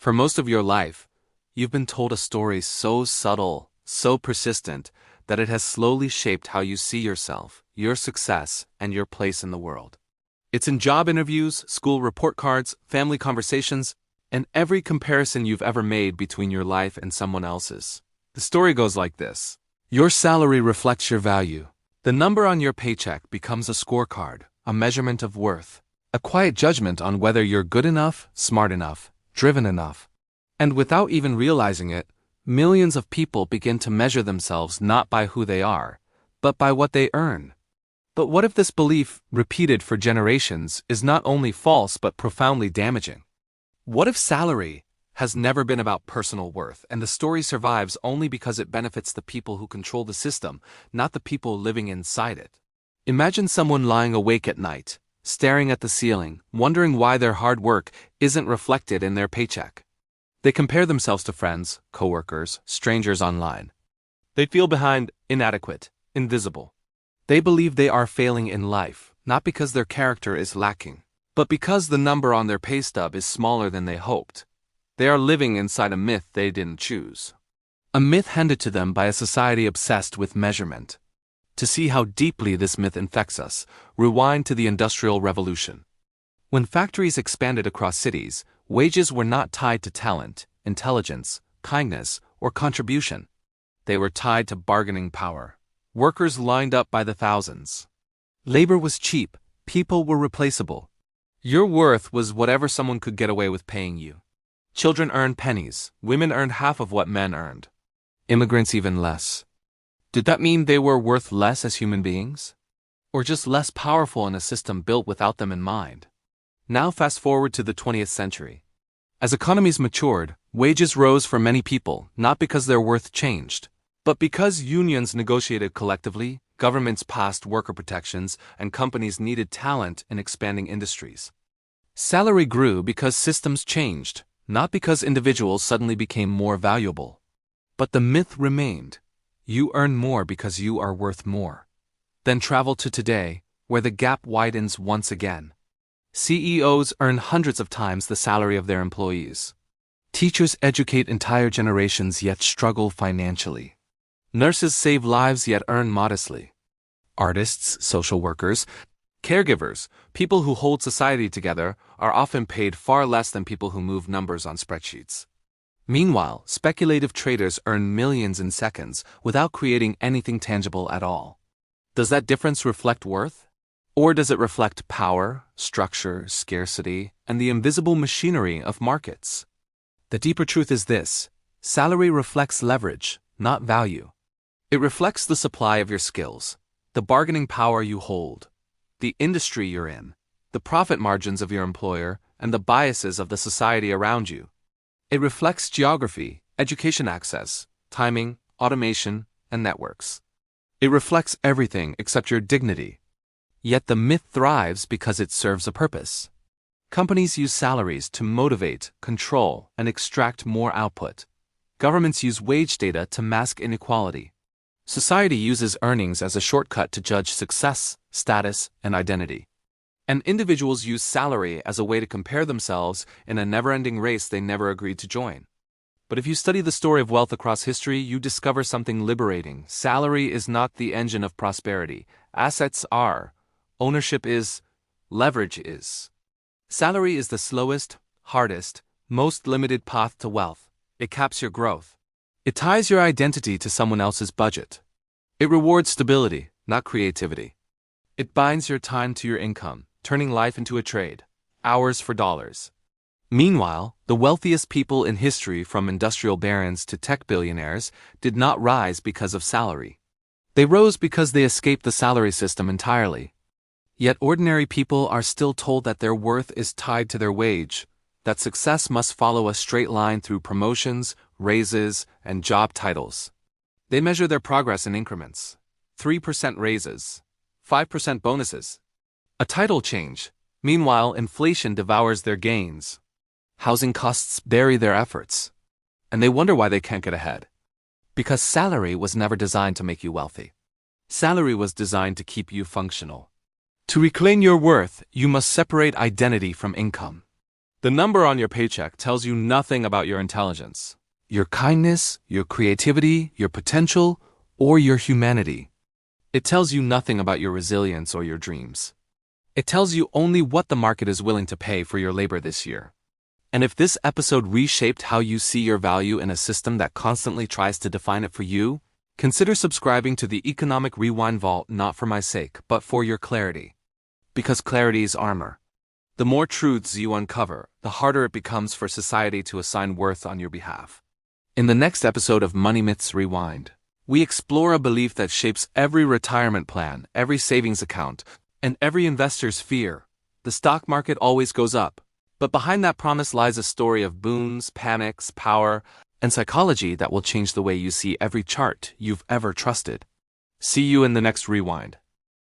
For most of your life, you've been told a story so subtle, so persistent, that it has slowly shaped how you see yourself, your success, and your place in the world. It's in job interviews, school report cards, family conversations, and every comparison you've ever made between your life and someone else's. The story goes like this. Your salary reflects your value. The number on your paycheck becomes a scorecard, a measurement of worth, a quiet judgment on whether you're good enough, smart enough, driven enough. And without even realizing it, millions of people begin to measure themselves not by who they are, but by what they earn. But what if this belief, repeated for generations, is not only false but profoundly damaging? What if salary has never been about personal worth, and the story survives only because it benefits the people who control the system, not the people living inside it? Imagine someone lying awake at night, staring at the ceiling, wondering why their hard work isn't reflected in their paycheck. They compare themselves to friends, coworkers, strangers online. They feel behind, inadequate, invisible. They believe they are failing in life, not because their character is lacking, but because the number on their pay stub is smaller than they hoped. They are living inside a myth they didn't choose. A myth handed to them by a society obsessed with measurement. To see how deeply this myth infects us, rewind to the Industrial Revolution. When factories expanded across cities, wages were not tied to talent, intelligence, kindness, or contribution. They were tied to bargaining power. Workers lined up by the thousands. Labor was cheap, people were replaceable. Your worth was whatever someone could get away with paying you. Children earned pennies, women earned half of what men earned. Immigrants even less. Did that mean they were worth less as human beings? Or just less powerful in a system built without them in mind? Now fast forward to the 20th century. As economies matured, wages rose for many people, not because their worth changed, but because unions negotiated collectively, governments passed worker protections, and companies needed talent in expanding industries. Salary grew because systems changed, not because individuals suddenly became more valuable. But the myth remained. You earn more because you are worth more. Then travel to today, where the gap widens once again. CEOs earn hundreds of times the salary of their employees. Teachers educate entire generations yet struggle financially. Nurses save lives yet earn modestly. Artists, social workers, caregivers, people who hold society together, are often paid far less than people who move numbers on spreadsheets. Meanwhile, speculative traders earn millions in seconds without creating anything tangible at all. Does that difference reflect worth? Or does it reflect power, structure, scarcity, and the invisible machinery of markets? The deeper truth is this: salary reflects leverage, not value. It reflects the supply of your skills, the bargaining power you hold, the industry you're in, the profit margins of your employer, and the biases of the society around you. It reflects geography, education access, timing, automation, and networks. It reflects everything except your dignity. Yet the myth thrives because it serves a purpose. Companies use salaries to motivate, control, and extract more output. Governments use wage data to mask inequality. Society uses earnings as a shortcut to judge success, status, and identity. And individuals use salary as a way to compare themselves in a never-ending race they never agreed to join. But if you study the story of wealth across history, you discover something liberating. Salary is not the engine of prosperity. Assets are. Ownership is. Leverage is. Salary is the slowest, hardest, most limited path to wealth. It caps your growth. It ties your identity to someone else's budget. It rewards stability, not creativity. It binds your time to your income, turning life into a trade. Hours for dollars. Meanwhile, the wealthiest people in history, from industrial barons to tech billionaires, did not rise because of salary. They rose because they escaped the salary system entirely. Yet ordinary people are still told that their worth is tied to their wage, that success must follow a straight line through promotions, raises, and job titles. They measure their progress in increments. 3% raises, 5% bonuses, a title change. Meanwhile, inflation devours their gains. Housing costs bury their efforts. And they wonder why they can't get ahead. Because salary was never designed to make you wealthy. Salary was designed to keep you functional. To reclaim your worth, you must separate identity from income. The number on your paycheck tells you nothing about your intelligence, your kindness, your creativity, your potential, or your humanity. It tells you nothing about your resilience or your dreams. It tells you only what the market is willing to pay for your labor this year. And if this episode reshaped how you see your value in a system that constantly tries to define it for you, consider subscribing to the Economic Rewind Vault, not for my sake, but for your clarity. Because clarity is armor. The more truths you uncover, the harder it becomes for society to assign worth on your behalf. In the next episode of Money Myths Rewind, we explore a belief that shapes every retirement plan, every savings account, and every investor's fear. The stock market always goes up. But behind that promise lies a story of booms, panics, power, and psychology that will change the way you see every chart you've ever trusted. See you in the next Rewind.